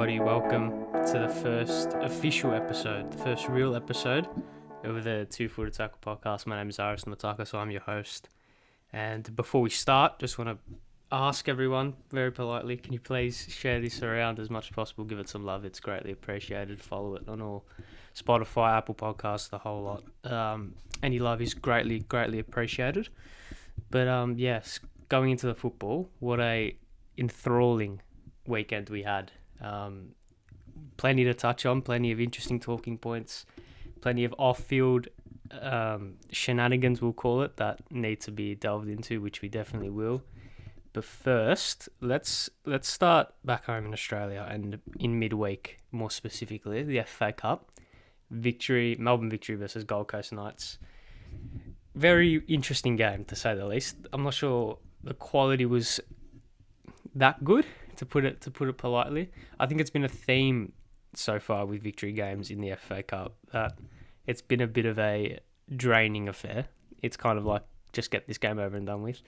everybody. Welcome to the first official episode, the first real episode of the Two Footed Tackle podcast. My name is Aris Mataka, so I'm your host. And before we start, just want to ask everyone very politely, can you please share this around as much as possible? Give it some love. It's greatly appreciated. Follow it on all Spotify, Apple Podcasts, the whole lot. Any love is greatly appreciated. But yes, going into the football, what a enthralling weekend we had. Plenty to touch on, plenty of interesting talking points, plenty of off-field shenanigans, we'll call it, that need to be delved into, which we definitely will. But first, let's start back home in Australia and in midweek, more specifically, the FA Cup Melbourne victory versus Gold Coast Knights. Very interesting game, to say the least. I'm not sure the quality was that good, to put it politely. I think it's been a theme so far with victory games in the FA Cup that it's been a bit of a draining affair. It's kind of like, just get this game over and done with.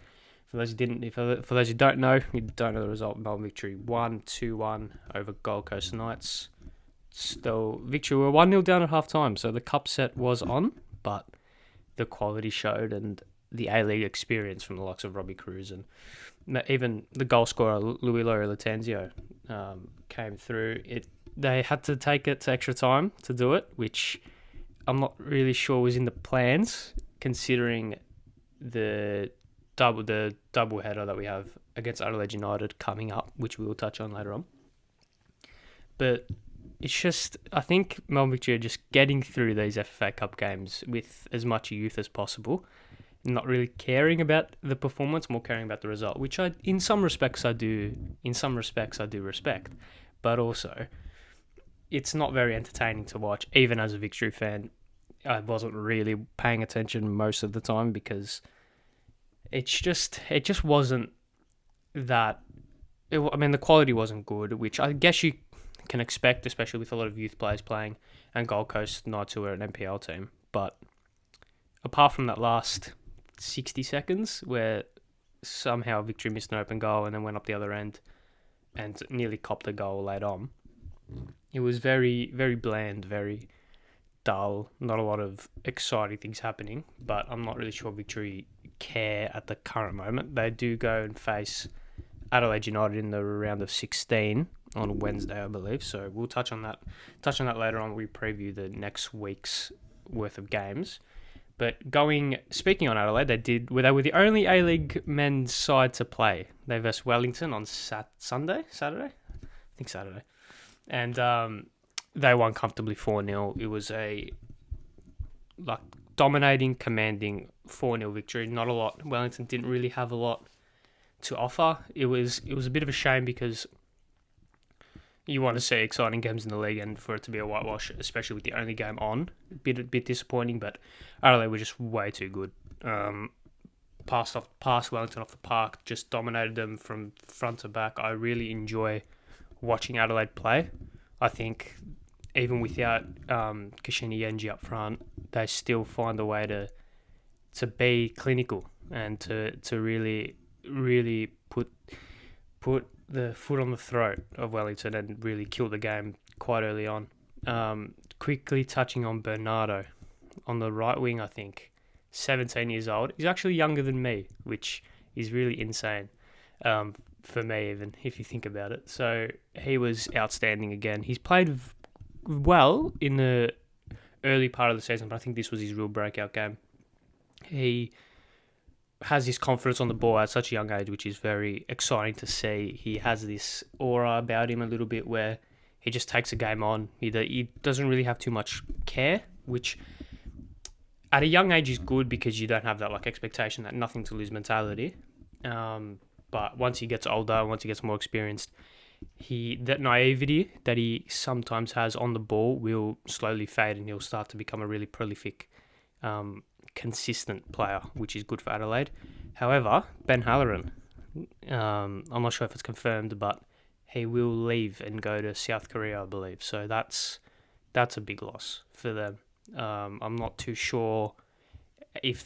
For those who don't know the result, Melbourne victory 2-1 over Gold Coast Knights. Still, victory were 1-0 down at half time, so the cup set was on, but the quality showed, and the A-League experience from the likes of Robbie Cruz and even the goal scorer Louis Latanzio came through. They had to take it to extra time to do it, which I'm not really sure was in the plans, considering the double header that we have against Adelaide United coming up, which we will touch on later on. But it's just, I think Melbourne Victory are just getting through these FA Cup games with as much youth as possible, not really caring about the performance, more caring about the result, which in some respects I do respect, but also it's not very entertaining to watch. Even as a Victory fan, I wasn't really paying attention most of the time because it just wasn't that. The quality wasn't good, which I guess you can expect, especially with a lot of youth players playing and Gold Coast Knights, who are an NPL team. But apart from that last 60 seconds where somehow Victory missed an open goal and then went up the other end and nearly copped a goal late on, it was very, very bland, very dull, not a lot of exciting things happening. But I'm not really sure Victory care at the current moment. They do go and face Adelaide United in the round of 16 on Wednesday, I believe. So we'll touch on that later on. We preview the next week's worth of games. But speaking on Adelaide, they were the only A-League men's side to play. They versus Wellington on Saturday. And they won comfortably 4-0. It was a dominating, commanding 4-0 victory. Not a lot. Wellington didn't really have a lot to offer. It was a bit of a shame because you want to see exciting games in the league, and for it to be a whitewash, especially with the only game on, a bit disappointing. But Adelaide were just way too good. Passed Wellington off the park, just dominated them from front to back. I really enjoy watching Adelaide play. I think even without Kashini Yenji up front, they still find a way to be clinical and to really put the foot on the throat of Wellington and really kill the game quite early on. Quickly touching on Bernardo on the right wing, I think 17 years old. He's actually younger than me, which is really insane for me, even if you think about it. So he was outstanding again. He's played well in the early part of the season, but I think this was his real breakout game. He has his confidence on the ball at such a young age, which is very exciting to see. He has this aura about him a little bit where he just takes a game on. He doesn't really have too much care, which at a young age is good because you don't have that expectation, that nothing to lose mentality. But once he gets older, once he gets more experienced, that naivety that he sometimes has on the ball will slowly fade, and he'll start to become a really prolific, consistent player, which is good for Adelaide. However, Ben Halloran, I'm not sure if it's confirmed, but he will leave and go to South Korea, I believe. So that's a big loss for them. I'm not too sure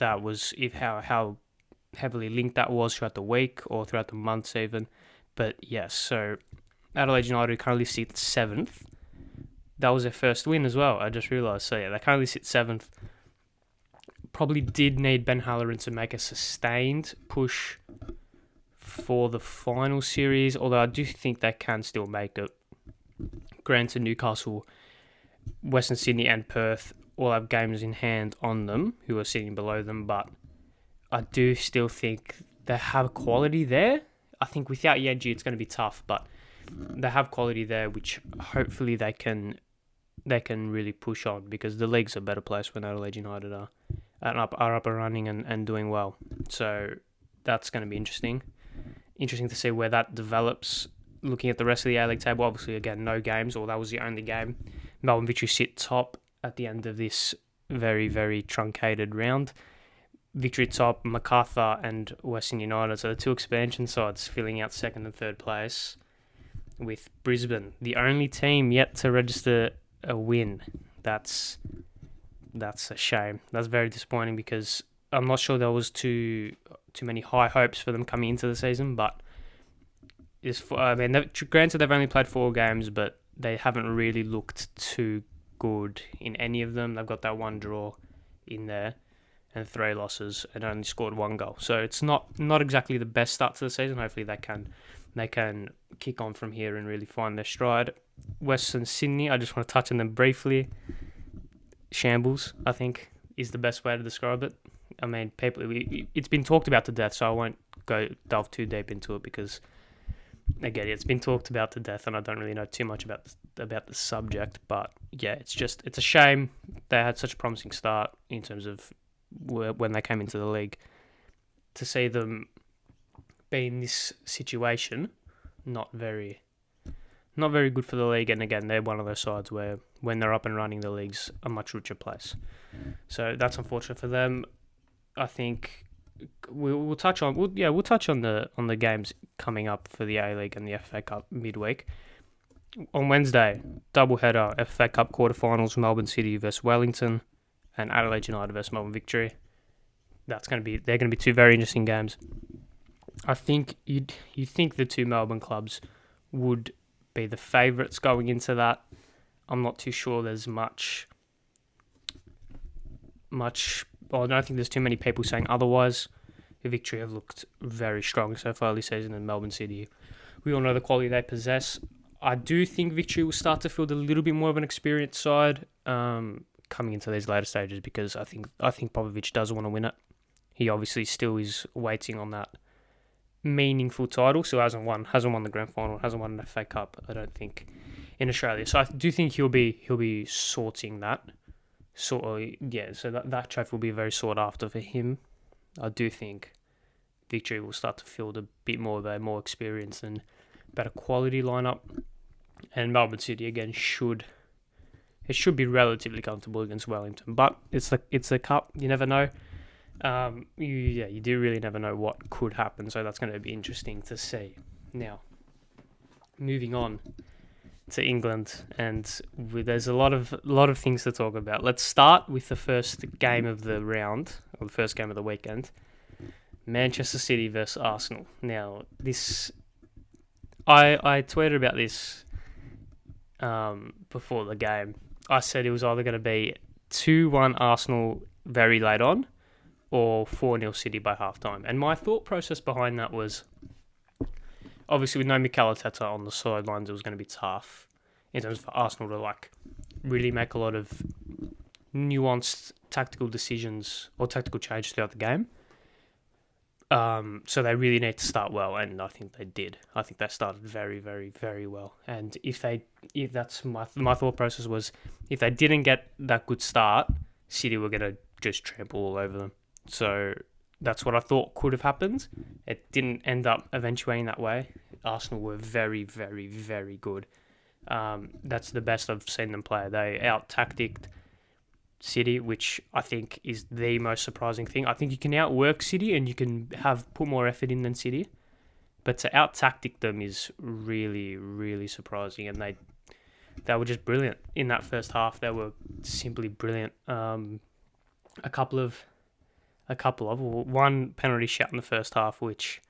how heavily linked that was throughout the week or throughout the months even. But yes, so Adelaide United currently sit 7th. That was their first win as well, I just realised. So yeah, they currently sit 7th. Probably did need Ben Halloran to make a sustained push for the final series, although I do think they can still make it. Granted, Newcastle, Western Sydney and Perth all have games in hand on them, who are sitting below them, but I do still think they have quality there. I think without Yenji it's going to be tough, but they have quality there, which hopefully they can really push on, because the league's a better place when Adelaide United are up and running and doing well. So that's going to be interesting. Interesting to see where that develops. Looking at the rest of the A-League table, obviously, again, no games, or that was the only game. Melbourne Victory sit top at the end of this very, very truncated round. Victory top, MacArthur and Western United, so the two expansion sides filling out second and third place, with Brisbane, the only team yet to register a win. That's a shame. That's very disappointing, because I'm not sure there was too many high hopes for them coming into the season, but granted they've only played 4 games, but they haven't really looked too good in any of them. They've got that one draw in there and 3 losses and only scored 1 goal. So it's not exactly the best start to the season. Hopefully they can kick on from here and really find their stride. Western Sydney, I just want to touch on them briefly. Shambles, I think, is the best way to describe it. I mean, it's been talked about to death, so I won't delve too deep into it, because again, it's been talked about to death, and I don't really know too much about the subject. But yeah, it's a shame they had such a promising start in terms of when they came into the league. To see them be in this situation, not very good for the league. And again, they're one of those sides where when they're up and running, the league's a much richer place. So that's unfortunate for them. I think we'll touch on the games coming up for the A-League and the FA Cup midweek. On Wednesday, doubleheader, FA Cup quarterfinals, Melbourne City versus Wellington and Adelaide United versus Melbourne Victory. They're going to be 2 very interesting games. I think you think the 2 Melbourne clubs would be the favourites going into that. I'm not too sure there's much. Well, I don't think there's too many people saying otherwise. The Victory have looked very strong so far this season, and Melbourne City, we all know the quality they possess. I do think Victory will start to field a little bit more of an experienced side coming into these later stages, because I think Popovic does want to win it. He obviously still is waiting on that meaningful title, so hasn't won the grand final, hasn't won an FA Cup, I don't think, in Australia. So I do think he'll be sorting that. So that trophy will be very sought after for him. I do think Victory will start to field a bit more of a more experienced and better quality lineup. And Melbourne City again should be relatively comfortable against Wellington, but it's a cup. You never know. You do really never know what could happen. So that's going to be interesting to see. Now, moving on to England, and there's a lot of things to talk about. Let's start with the first game of the round, or the first game of the weekend. Manchester City versus Arsenal. Now, this I tweeted about this before the game. I said it was either going to be 2-1 Arsenal very late on, or 4-0 City by halftime. And my thought process behind that was, obviously with no Mikel Arteta on the sidelines, it was going to be tough in terms of Arsenal to really make a lot of nuanced tactical decisions or tactical changes throughout the game. So they really need to start well, and I think they did. I think they started very, very, very well. And if that's my thought process was, if they didn't get that good start, City were going to just trample all over them. So that's what I thought could have happened. It didn't end up eventuating that way. Arsenal were very, very, very good. That's the best I've seen them play. They out-tacticked City, which I think is the most surprising thing. I think you can outwork City and you can put more effort in than City, but to out-tactic them is really, really surprising. And they were just brilliant in that first half. They were simply brilliant. One penalty shot in the first half, which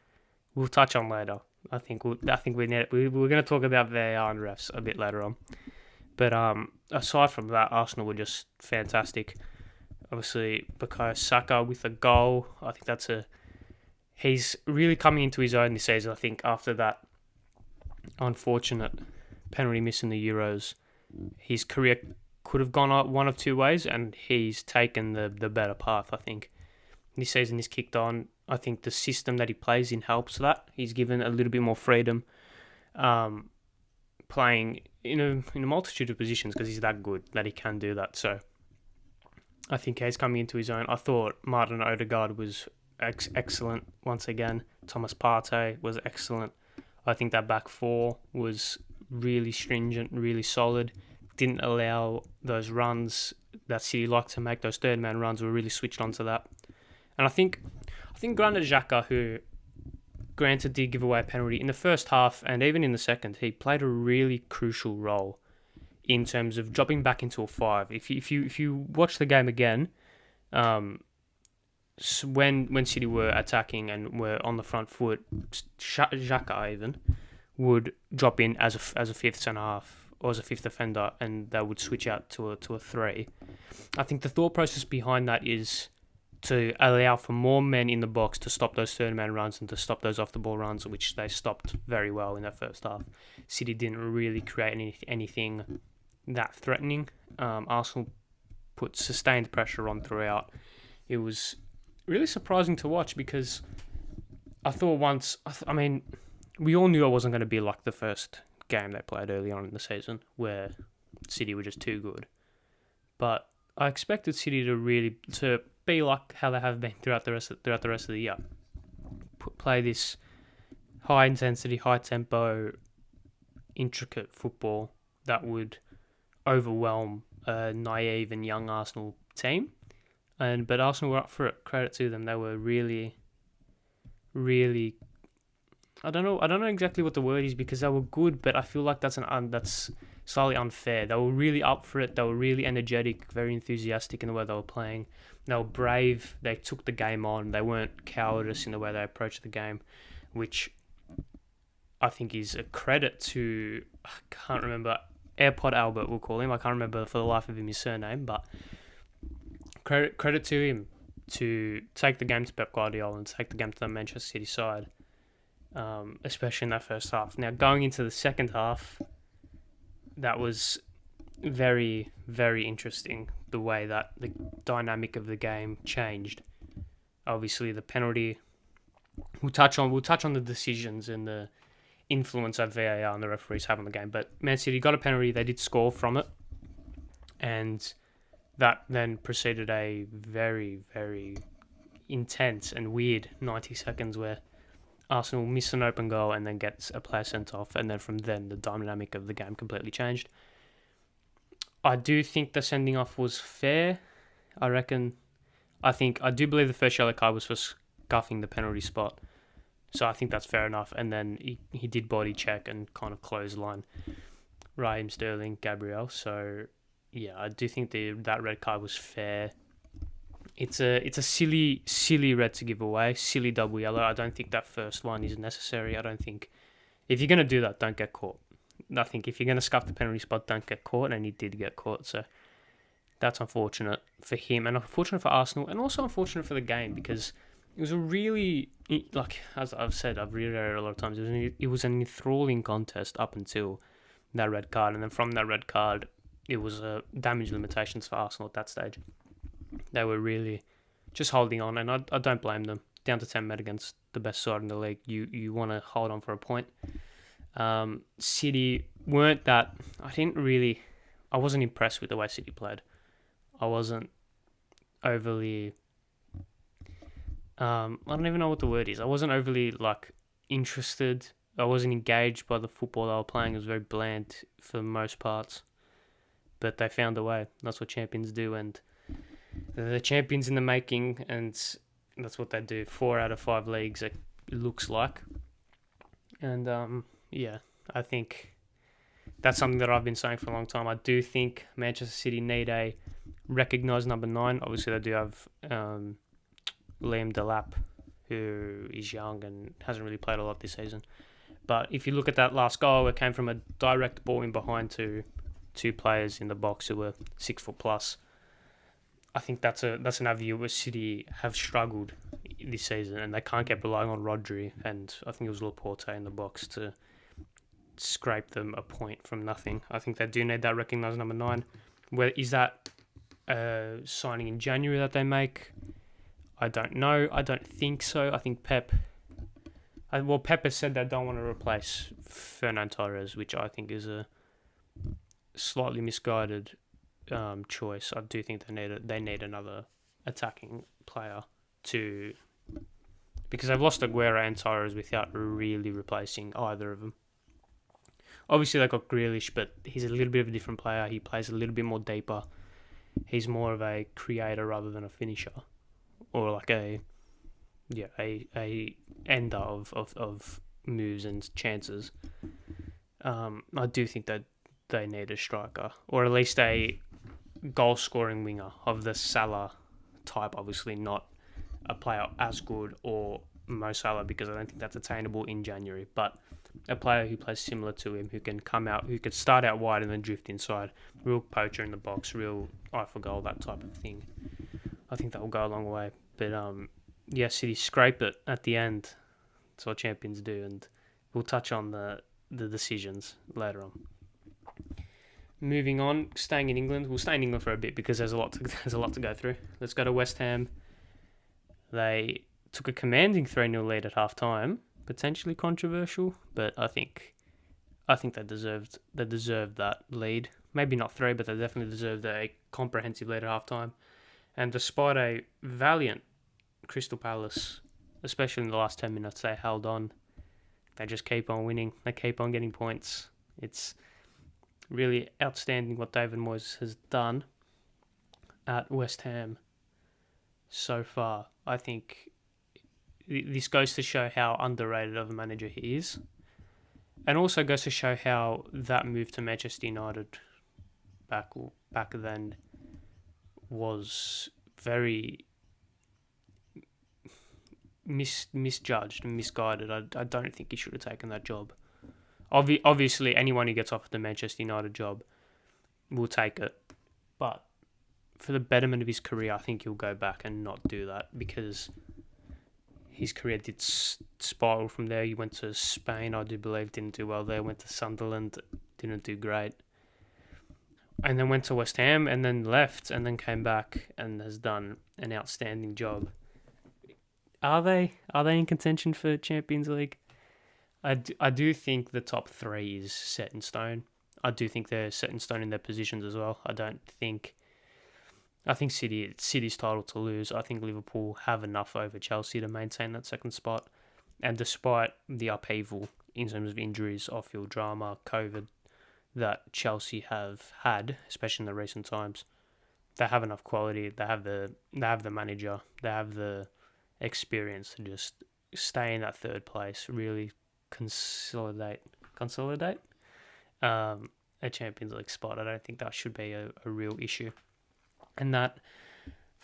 we'll touch on later. I think we're going to talk about VAR and refs a bit later on. But aside from that, Arsenal were just fantastic. Obviously, Bukayo Saka with a goal. I think he's really coming into his own this season. I think after that unfortunate penalty miss in the Euros, his career could have gone out one of two ways, and he's taken the better path, I think. This season he's kicked on. I think the system that he plays in helps that. He's given a little bit more freedom, playing in a multitude of positions because he's that good that he can do that. So I think he's coming into his own. I thought Martin Odegaard was excellent once again. Thomas Partey was excellent. I think that back four was really stringent, really solid. Didn't allow those runs that City like to make. Those third man runs were really switched onto that. And I think Granit Xhaka, who granted did give away a penalty in the first half and even in the second, he played a really crucial role in terms of dropping back into a five. If you watch the game again, when City were attacking and were on the front foot, Xhaka even would drop in as a fifth centre half or as a fifth defender, and they would switch out to a three. I think the thought process behind that is to allow for more men in the box to stop those third-man runs and to stop those off-the-ball runs, which they stopped very well in that first half. City didn't really create anything that threatening. Arsenal put sustained pressure on throughout. It was really surprising to watch because I thought we all knew it wasn't going to be like the first game they played early on in the season where City were just too good. But I expected City to be like how they have been throughout the rest of the year. Play this high intensity, high tempo, intricate football that would overwhelm a naive and young Arsenal team. But Arsenal were up for it. Credit to them. They were really, really. I don't know exactly what the word is because they were good, but I feel like that's slightly unfair. They were really up for it. They were really energetic, very enthusiastic in the way they were playing. They were brave. They took the game on. They weren't cowardice in the way they approached the game, which I think is a credit to, I can't remember, AirPod Albert we'll call him. I can't remember for the life of him his surname, but credit to him to take the game to Pep Guardiola and take the game to the Manchester City side, especially in that first half. Now, going into the second half, that was very, very interesting, the way that the dynamic of the game changed. Obviously, the penalty, we'll touch on the decisions and the influence that VAR and the referees have on the game, but Man City got a penalty, they did score from it, and that then preceded a very, very intense and weird 90 seconds where Arsenal missed an open goal and then gets a player sent off, and then from then the dynamic of the game completely changed. I do think the sending off was fair. I do believe the first yellow card was for scuffing the penalty spot, so I think that's fair enough. And then he did body check and kind of clothesline Raheem Sterling, Gabriel. So yeah, I do think that red card was fair. It's a silly red to give away, silly double yellow. I don't think that first one is necessary. I don't think if you're gonna do that, don't get caught. I think if you're gonna scuff the penalty spot, don't get caught, and he did get caught. So that's unfortunate for him, and unfortunate for Arsenal, and also unfortunate for the game because it was a really, like as I've said, I've reiterated a lot of times, it was an enthralling contest up until that red card, and then from that red card, it was damage limitations for Arsenal at that stage. They were really just holding on, and I don't blame them. Down to 10 men against the best side in the league, you want to hold on for a point. City weren't that. I wasn't impressed with the way City played. I wasn't overly. I don't even know what the word is. I wasn't overly interested. I wasn't engaged by the football they were playing. It was very bland for most parts, but they found a way. That's what champions do, and they're champions in the making, and that's what they do. 4 out of 5 leagues, it looks like. And I think that's something that I've been saying for a long time. I do think Manchester City need a recognised number 9. Obviously, they do have Liam Delap, who is young and hasn't really played a lot this season. But if you look at that last goal, it came from a direct ball in behind to two players in the box who were 6 foot plus. I think that's an avenue where City have struggled this season, and they can't get relying on Rodri, and I think it was Laporte in the box to scrape them a point from nothing. I think they do need that recognised number 9. Where is that signing in January that they make? I don't know. I don't think so. I think Pep has said they don't want to replace Fernand Torres, which I think is a slightly misguided choice. I do think they need another attacking player because they've lost Aguero and Torres without really replacing either of them. Obviously, they got Grealish, but he's a little bit of a different player. He plays a little bit more deeper. He's more of a creator rather than a finisher, or like a ender of moves and chances. I do think that they need a striker, or at least a goal-scoring winger of the Salah type. Obviously, not a player as good or Mo Salah, because I don't think that's attainable in January, but a player who plays similar to him, who can come out, who could start out wide and then drift inside, real poacher in the box, real eye for goal, that type of thing. I think that will go a long way. But City scrape it at the end. That's what champions do, and we'll touch on the decisions later on. Moving on, staying in England. We'll stay in England for a bit because there's a lot to go through. Let's go to West Ham. They took a commanding 3-0 lead at half time. Potentially controversial, but I think they deserved that lead. Maybe not 3, but they definitely deserved a comprehensive lead at half time. And despite a valiant Crystal Palace, especially in the last 10 minutes, they held on. They just keep on winning. They keep on getting points. It's really outstanding what David Moyes has done at West Ham so far. I think this goes to show how underrated of a manager he is, and also goes to show how that move to Manchester United back then was very misjudged and misguided. I don't think he should have taken that job. Obviously, anyone who gets offered the Manchester United job will take it, but for the betterment of his career, I think he'll go back and not do that, because his career did spiral from there. He went to Spain, I do believe, didn't do well there. Went to Sunderland, didn't do great. And then went to West Ham, and then left, and then came back and has done an outstanding job. Are they in contention for Champions League? I do think the top 3 is set in stone. I do think they're set in stone in their positions as well. I think City's title to lose. I think Liverpool have enough over Chelsea to maintain that second spot. And despite the upheaval in terms of injuries, off-field drama, COVID, that Chelsea have had, especially in the recent times, they have enough quality. They have the manager. They have the experience to just stay in that third place, really consolidate a Champions League spot. I don't think that should be a real issue. And that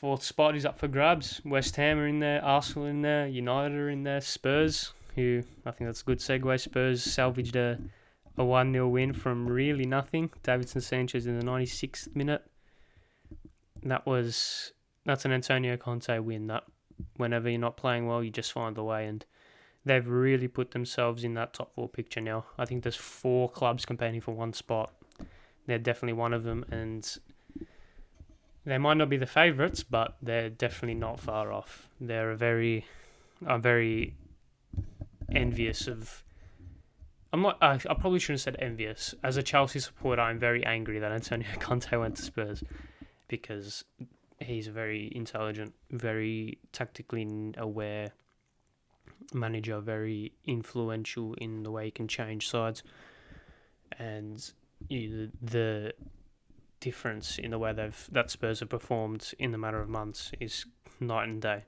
4th spot is up for grabs. West Ham are in there, Arsenal in there, United are in there, Spurs, who, I think that's a good segue. Spurs salvaged a 1-0 win from really nothing. Davinson Sanchez in the 96th minute. That's an Antonio Conte win. That whenever you're not playing well, you just find a way, and they've really put themselves in that top 4 picture now. I think there's 4 clubs competing for one spot. They're definitely one of them, and they might not be the favourites, but they're definitely not far off. I'm very envious of... I probably shouldn't have said envious. As a Chelsea supporter, I'm very angry that Antonio Conte went to Spurs, because he's a very intelligent, very tactically aware manager, very influential in the way he can change sides, and the difference in the way that Spurs have performed in the matter of months is night and day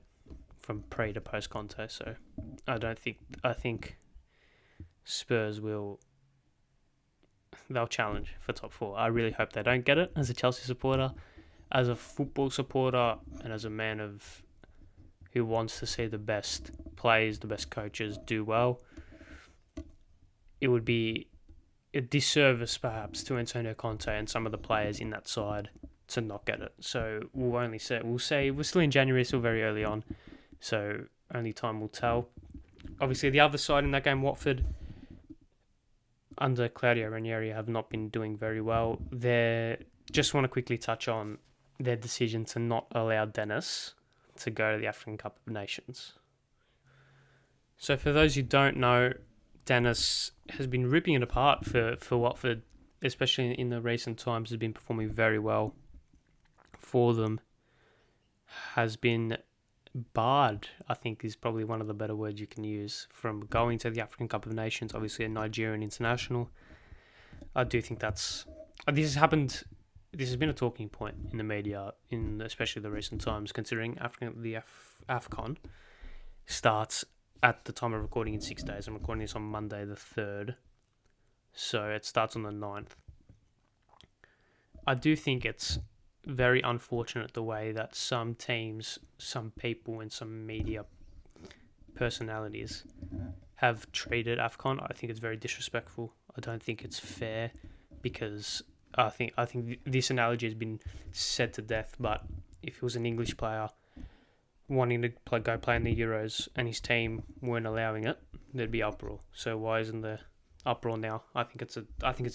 from pre to post Conte. So I think Spurs they'll challenge for top 4. I really hope they don't get it as a Chelsea supporter, as a football supporter, and as a man who wants to see the best players, the best coaches do well. it would be a disservice perhaps to Antonio Conte and some of the players in that side to not get it. So we'll say we're still in January, still very early on, so only time will tell. Obviously, the other side in that game, Watford, under Claudio Ranieri, have not been doing very well. Just want to quickly touch on their decision to not allow Dennis to go to the African Cup of Nations. So for those who don't know, Dennis has been ripping it apart for Watford, especially in the recent times, has been performing very well for them. Has been barred, I think is probably one of the better words you can use, from going to the African Cup of Nations, obviously a Nigerian international. I do think this has been a talking point in the media, in especially the recent times, considering AFCON starts at the time of recording in 6 days. I'm recording this on Monday the 3rd, so it starts on the 9th. I do think it's very unfortunate the way that some teams, some people, and some media personalities have treated AFCON. I think it's very disrespectful. I don't think it's fair, because I think this analogy has been said to death, but if it was an English player wanting to go play in the Euros and his team weren't allowing it, there'd be uproar. So why isn't there uproar now? I think it's a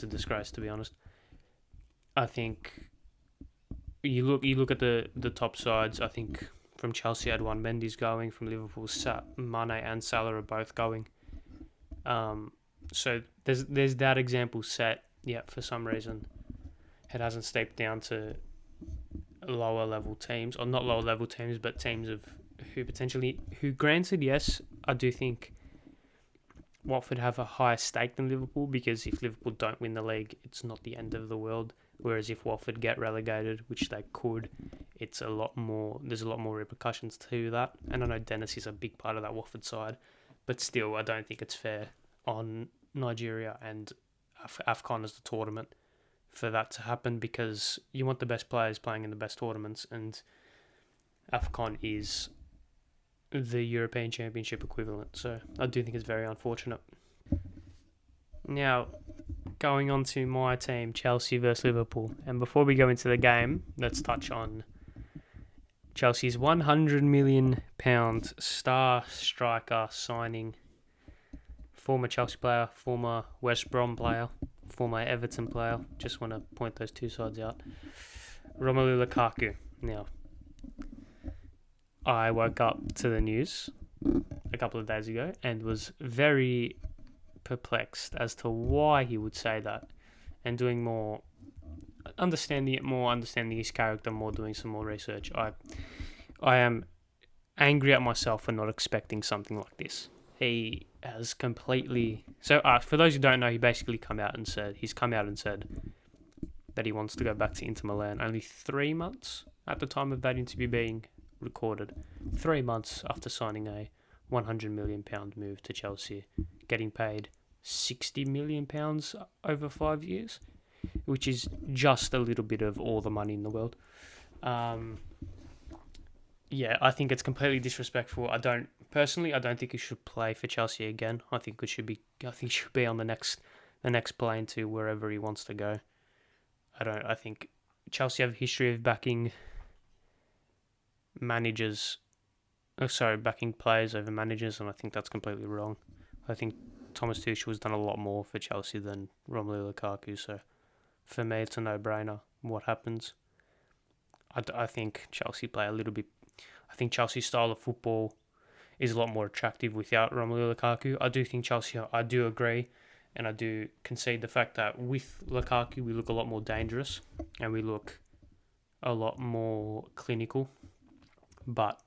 disgrace, to be honest. I think you look at the top sides. I think from Chelsea, Edouard Mendy's going. From Liverpool, Mane and Salah are both going. So there's that example set. Yeah, for some reason it hasn't stepped down to lower level teams, or not lower level teams, but teams who granted, yes, I do think Watford have a higher stake than Liverpool, because if Liverpool don't win the league, it's not the end of the world. Whereas if Watford get relegated, which they could, there's a lot more repercussions to that. And I know Dennis is a big part of that Watford side, but still, I don't think it's fair on Nigeria and AFCON as the tournament for that to happen, because you want the best players playing in the best tournaments, and AFCON is the European Championship equivalent. So I do think it's very unfortunate. Now, going on to my team, Chelsea versus Liverpool. And before we go into the game, let's touch on Chelsea's £100 million star striker signing. Former Chelsea player, former West Brom player, former Everton player. Just want to point those two sides out. Romelu Lukaku. Now, I woke up to the news a couple of days ago and was very perplexed as to why he would say that, and doing more, understanding his character more, doing some more research. I am angry at myself for not expecting something like this. He has completely... So, for those who don't know, he basically come out and said that he wants to go back to Inter Milan only 3 months at the time of that interview being recorded. 3 months after signing a £100 million move to Chelsea, getting paid £60 million over 5 years, which is just a little bit of all the money in the world. Yeah, I think it's completely disrespectful. I don't think he should play for Chelsea again. I think he should be on the next plane to wherever he wants to go. I think Chelsea have a history of backing backing players over managers, and I think that's completely wrong. I think Thomas Tuchel has done a lot more for Chelsea than Romelu Lukaku, so for me it's a no-brainer what happens. I think Chelsea play a little bit... I think Chelsea's style of football is a lot more attractive without Romelu Lukaku. I do think Chelsea... I do agree, and I do concede the fact that with Lukaku we look a lot more dangerous and we look a lot more clinical, but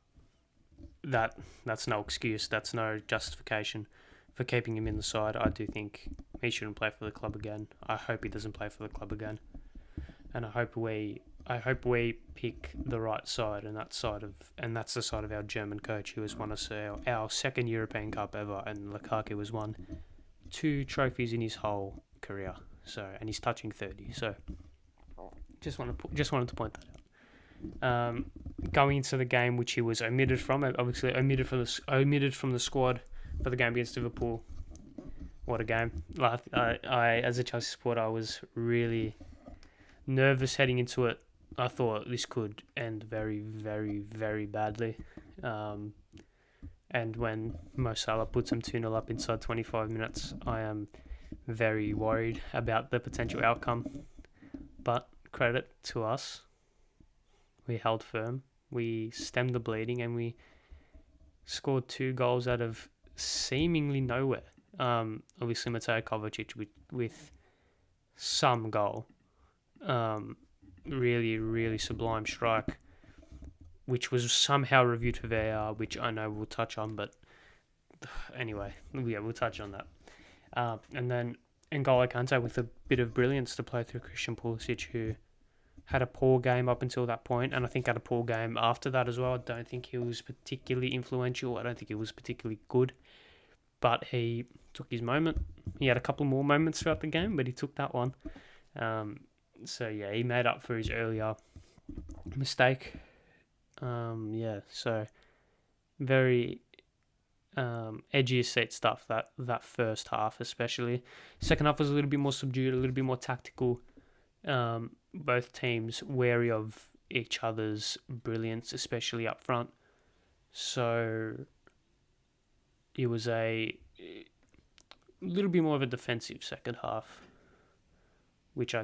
that's no excuse, that's no justification for keeping him in the side. I do think he shouldn't play for the club again. I hope he doesn't play for the club again, and I hope we pick the right side, and that's the side of our German coach, who has won us our second European Cup ever, and Lukaku has won 2 trophies in his whole career. So, and he's touching 30. So, just wanted to point that out. Going into the game, which he was omitted from the squad for the game against Liverpool. what a game. Like I as a Chelsea supporter, I was really nervous heading into it. I thought this could end very, very, very badly. And when Mo Salah puts them 2-0 up inside 25 minutes, I am very worried about the potential outcome. But credit to us. We held firm. We stemmed the bleeding and we scored 2 goals out of seemingly nowhere. Obviously, Mateo Kovacic with some goal. Really, really sublime strike, which was somehow reviewed for VAR, which I know we'll touch on, but anyway, yeah, we'll touch on that. And then Angola Kante with a bit of brilliance to play through Christian Pulisic, who had a poor game up until that point, and I think had a poor game after that as well. I don't think he was particularly influential. I don't think he was particularly good, but he took his moment. He had a couple more moments throughout the game, but he took that one. So yeah, he made up for his earlier mistake. So very edgy seat stuff that first half especially. Second half was a little bit more subdued, a little bit more tactical. Both teams wary of each other's brilliance, especially up front. So it was a little bit more of a defensive second half, which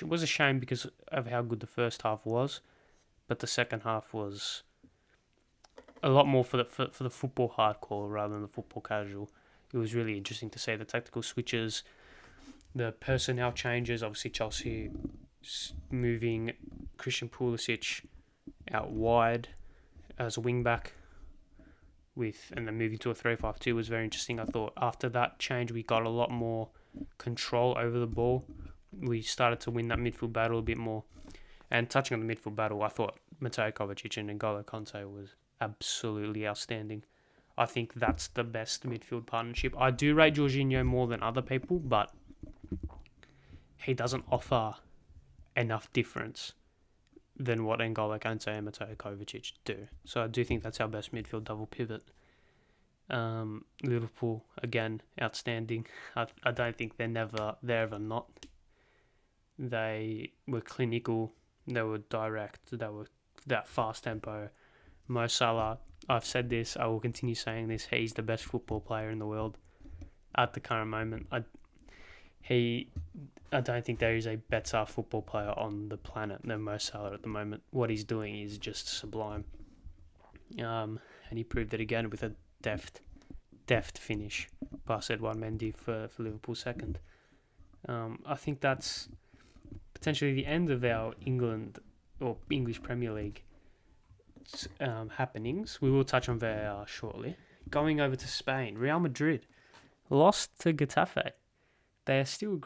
was a shame because of how good the first half was, but the second half was a lot more for the football hardcore rather than the football casual. It was really interesting to see the tactical switches, the personnel changes. Obviously, Chelsea moving Christian Pulisic out wide as a wing back, and then moving to a 3-5-2 was very interesting. I thought after that change, we got a lot more control over the ball. We started to win that midfield battle a bit more. And touching on the midfield battle, I thought Mateo Kovacic and Angola Kante was absolutely outstanding. I think that's the best midfield partnership. I do rate Jorginho more than other people, but he doesn't offer enough difference than what Angola Kante and Mateo Kovacic do. So I do think that's our best midfield double pivot. Liverpool, again, outstanding. I don't think they're ever not. They were clinical, they were direct, they were that fast tempo. Mo Salah, I've said this, I will continue saying this, he's the best football player in the world at the current moment. I don't think there is a better football player on the planet than Mo Salah at the moment. What he's doing is just sublime. And he proved it again with a deft finish past Edouard Mendy for Liverpool second. I think that's potentially the end of our England or English Premier League happenings. We will touch on VAR shortly. Going over to Spain, Real Madrid lost to Getafe. They're still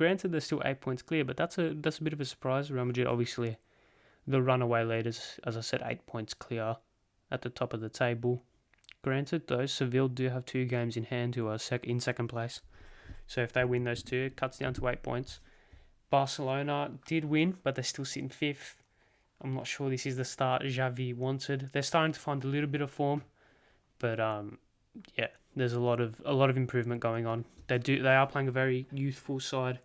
8 points clear, but that's a bit of a surprise. Real Madrid, obviously, the runaway leaders, as I said, 8 points clear at the top of the table. Granted, though, Seville do have 2 games in hand, who are in second place. So if they win those 2, it cuts down to 8 points. Barcelona did win, but they still sit in 5th. I'm not sure this is the start Xavi wanted. They're starting to find a little bit of form, but there's a lot of improvement going on. They are playing a very youthful side.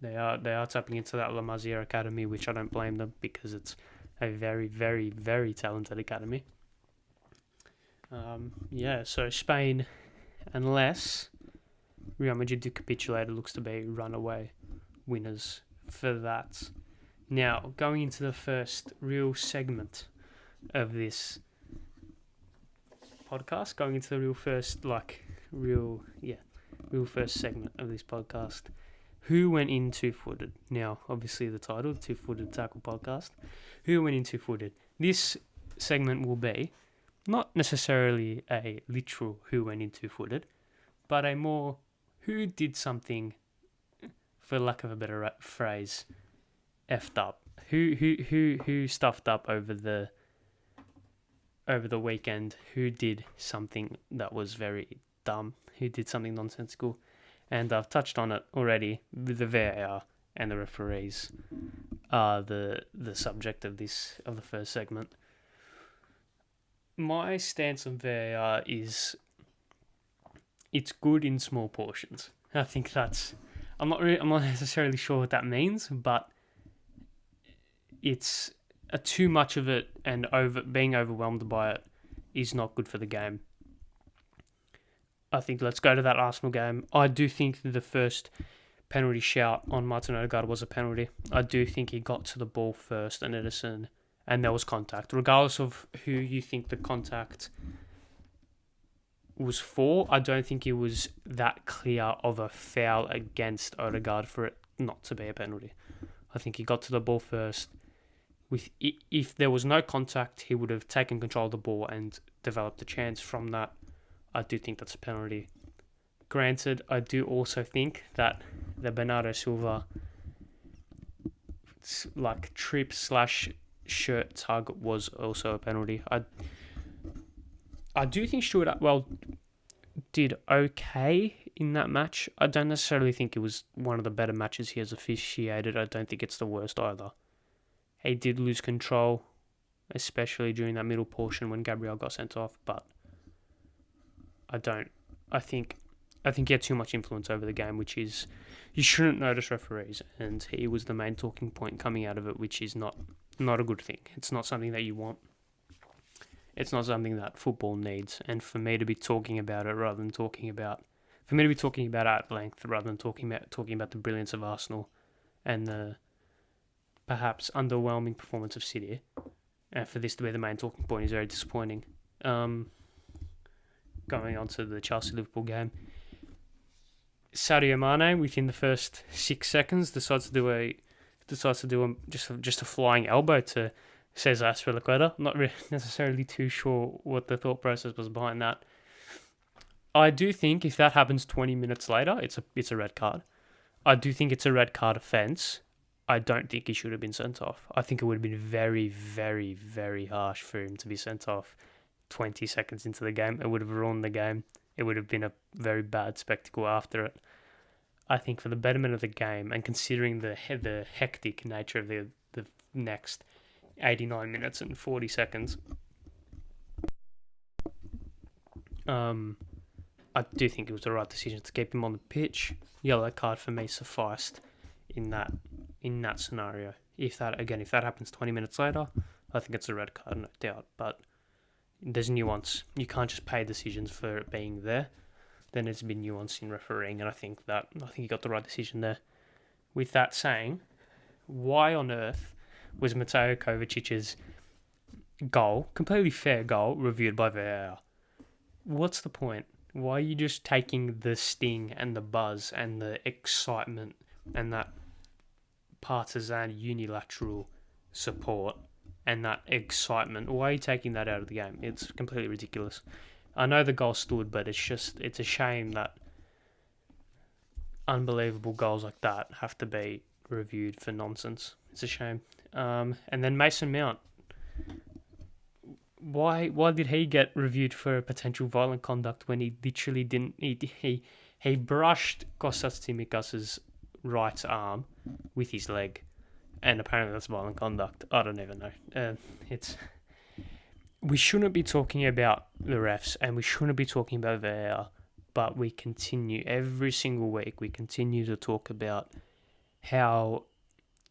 They are tapping into that La Masia academy, which I don't blame them because it's a very, very, very talented academy. So Spain, unless Real Madrid do capitulate, it looks to be runaway winners for that. Now, going into the first real segment of this podcast, going into the real first segment of this podcast. Who went in two-footed? Now, obviously the title, Two-Footed Tackle Podcast. Who went in two-footed? This segment will be not necessarily a literal who went in two-footed, but a more who did something, for lack of a better phrase, effed up. Who stuffed up over the weekend? Who did something that was very dumb? Who did something nonsensical? And I've touched on it already. The VAR and the referees are the subject of the first segment. My stance on VAR is it's good in small portions. I think that's. I'm not necessarily sure what that means, but it's too much of it, and being overwhelmed by it is not good for the game. I think let's go to that Arsenal game. I do think the first penalty shout on Martin Odegaard was a penalty. I do think he got to the ball first and Edison, and there was contact. Regardless of who you think the contact was for, I don't think it was that clear of a foul against Odegaard for it not to be a penalty. I think he got to the ball first. If there was no contact, he would have taken control of the ball and developed a chance from that. I do think that's a penalty. Granted, I do also think that the Bernardo Silva trip/shirt tug was also a penalty. I do think Stuart Atwell did okay in that match. I don't necessarily think it was one of the better matches he has officiated. I don't think it's the worst either. He did lose control, especially during that middle portion when Gabriel got sent off, but I think he had too much influence over the game, which is, you shouldn't notice referees, and he was the main talking point coming out of it, which is not a good thing. It's not something that you want. It's not something that football needs, and for me to be talking about it rather than talking about it at length rather than talking about the brilliance of Arsenal and the perhaps underwhelming performance of City, and for this to be the main talking point is very disappointing. Going on to the Chelsea-Liverpool game, Sadio Mane within the first 6 seconds decides to do just a flying elbow to Cesar Azpilicueta. I'm not necessarily too sure what the thought process was behind that. I do think if that happens 20 minutes later, it's a red card. I do think it's a red card offence. I don't think he should have been sent off. I think it would have been very, very, very harsh for him to be sent off 20 seconds into the game. It would have ruined the game. It would have been a very bad spectacle after it. I think for the betterment of the game, and considering the hectic nature of the next 89 minutes and 40 seconds, I do think it was the right decision to keep him on the pitch. Yellow card for me sufficed in that scenario. If that happens 20 minutes later, I think it's a red card, no doubt. But there's nuance. You can't just pay decisions for it being there. There needs to be nuance in refereeing, and I think he got the right decision there. With that saying, why on earth was Mateo Kovacic's goal, completely fair goal, reviewed by VAR? What's the point? Why are you just taking the sting and the buzz and the excitement and that partisan unilateral support and that excitement? Why are you taking that out of the game? It's completely ridiculous. I know the goal stood, but it's a shame that unbelievable goals like that have to be reviewed for nonsense. It's a shame. And then Mason Mount. Why did he get reviewed for potential violent conduct when he literally didn't? He brushed Kostas Tsimikas' right arm with his leg, and apparently that's violent conduct. I don't even know. We shouldn't be talking about the refs, and we shouldn't be talking about VAR, but we continue every single week. We continue to talk about how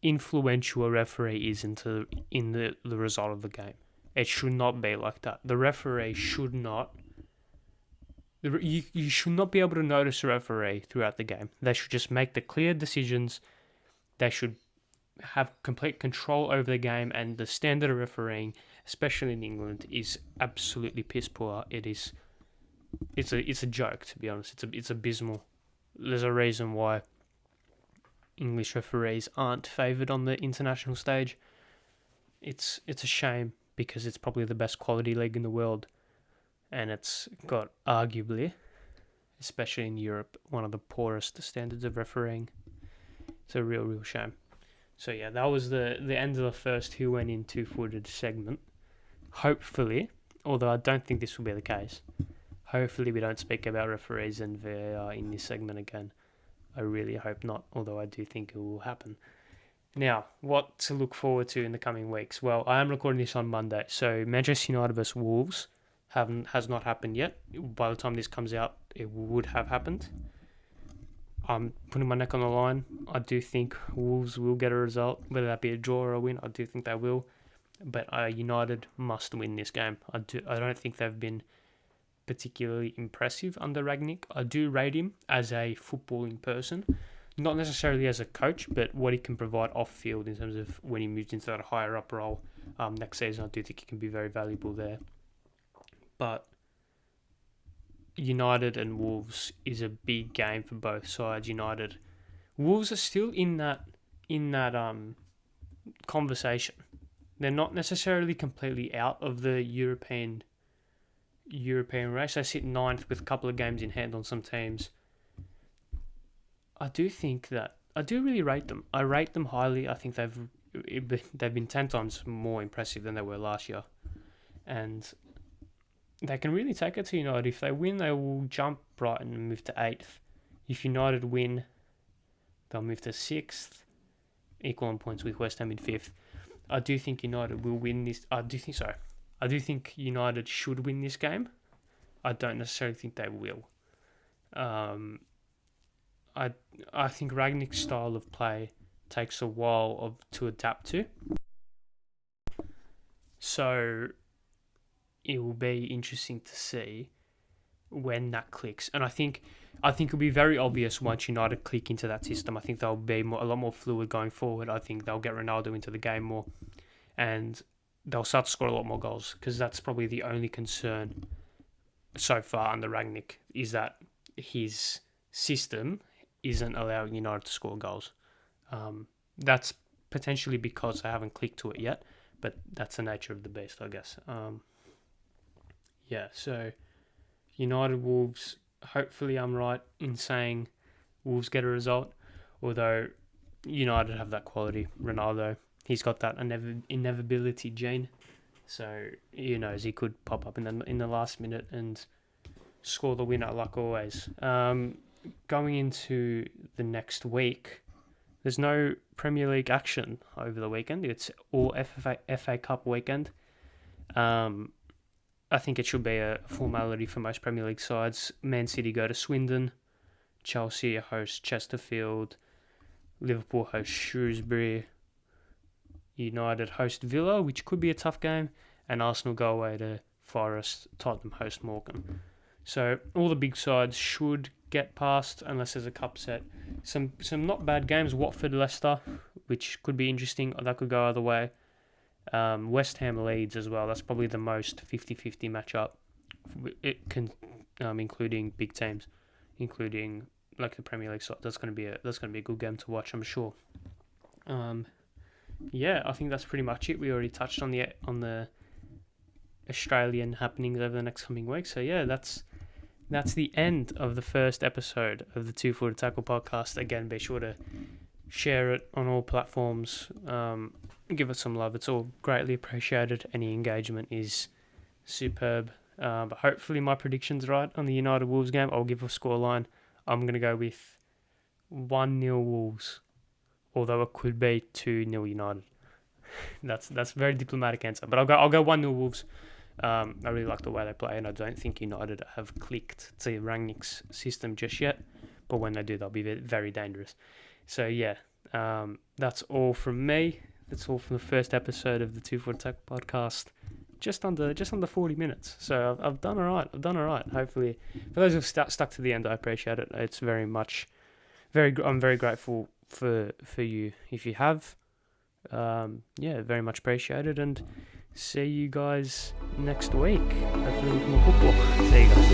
influential a referee is in the result of the game. It should not be like that. The referee should not. You should not be able to notice a referee throughout the game. They should just make the clear decisions. They should have complete control over the game, and the standard of refereeing, especially in England, is absolutely piss poor. It's a joke, to be honest. It's abysmal. There's a reason why English referees aren't favoured on the international stage. It's a shame, because it's probably the best quality league in the world, and it's got arguably, especially in Europe, one of the poorest standards of refereeing. It's a real shame. So yeah, that was the end of the first Who Went In Two-Footed segment. Hopefully, although I don't think this will be the case, hopefully we don't speak about referees and VAR in this segment again. I really hope not, although I do think it will happen. Now, what to look forward to in the coming weeks? Well, I am recording this on Monday, so Manchester United vs Wolves has not happened yet. By the time this comes out, it would have happened. I'm putting my neck on the line. I do think Wolves will get a result, whether that be a draw or a win. I do think they will, but United must win this game. I don't think they've been particularly impressive under Rangnick. I do rate him as a footballing person, not necessarily as a coach, but what he can provide off field in terms of when he moves into that higher up role next season. I do think he can be very valuable there. But United and Wolves is a big game for both sides. Wolves are still in that conversation. They're not necessarily completely out of the European race. They sit ninth with a couple of games in hand on some teams. I do really rate them. I rate them highly. I think they've been 10 times more impressive than they were last year, and they can really take it to United. If they win, they will jump Brighton and move to 8th. If United win, they'll move to 6th, equal on points with West Ham in 5th. I do think United will win this. I do think United should win this game. I don't necessarily think they will. I think Rangnick's style of play takes a while to adapt to. So it will be interesting to see when that clicks. And I think it'll be very obvious once United click into that system. I think they'll be a lot more fluid going forward. I think they'll get Ronaldo into the game more, and they'll start to score a lot more goals, because that's probably the only concern so far under Rangnick, is that his system isn't allowing United to score goals. That's potentially because they haven't clicked to it yet, but that's the nature of the beast, I guess. So United Wolves, hopefully I'm right in saying Wolves get a result, although United have that quality. Ronaldo, he's got that inevitability gene, so he knows he could pop up in the last minute and score the winner like always. Going into the next week, there's no Premier League action over the weekend. It's all FA Cup weekend. I think it should be a formality for most Premier League sides. Man City go to Swindon, Chelsea host Chesterfield, Liverpool host Shrewsbury, United host Villa, which could be a tough game, and Arsenal go away to Forest, Tottenham host Morecambe. So all the big sides should get past unless there's a cup set. Some not bad games. Watford, Leicester, which could be interesting. That could go either way. West Ham, Leeds as well. That's probably the most 50-50 matchup. It can, including big teams, including like the Premier League side. That's gonna be a good game to watch, I'm sure. I think that's pretty much it. We already touched on the Australian happenings over the next coming weeks. So yeah, that's the end of the first episode of the 2 Footed Tackle podcast. Again, be sure to share it on all platforms. Give it some love. It's all greatly appreciated. Any engagement is superb. But hopefully my prediction's right on the United Wolves game. I'll give a scoreline. I'm going to go with 1-0 Wolves, although it could be 2-0 United. That's a very diplomatic answer. But I'll go 1-0 Wolves. I really like the way they play, and I don't think United have clicked to Rangnick's system just yet. But when they do, they'll be very, very dangerous. So yeah, that's all from me. That's all from the first episode of the 2 Footed Tackle podcast. Just under 40 minutes. So I've done all right. Hopefully, for those who've stuck to the end, I appreciate it. It's I'm very grateful for you if you have. Very much appreciated, and see you guys next week. Hopefully with more football. See you guys.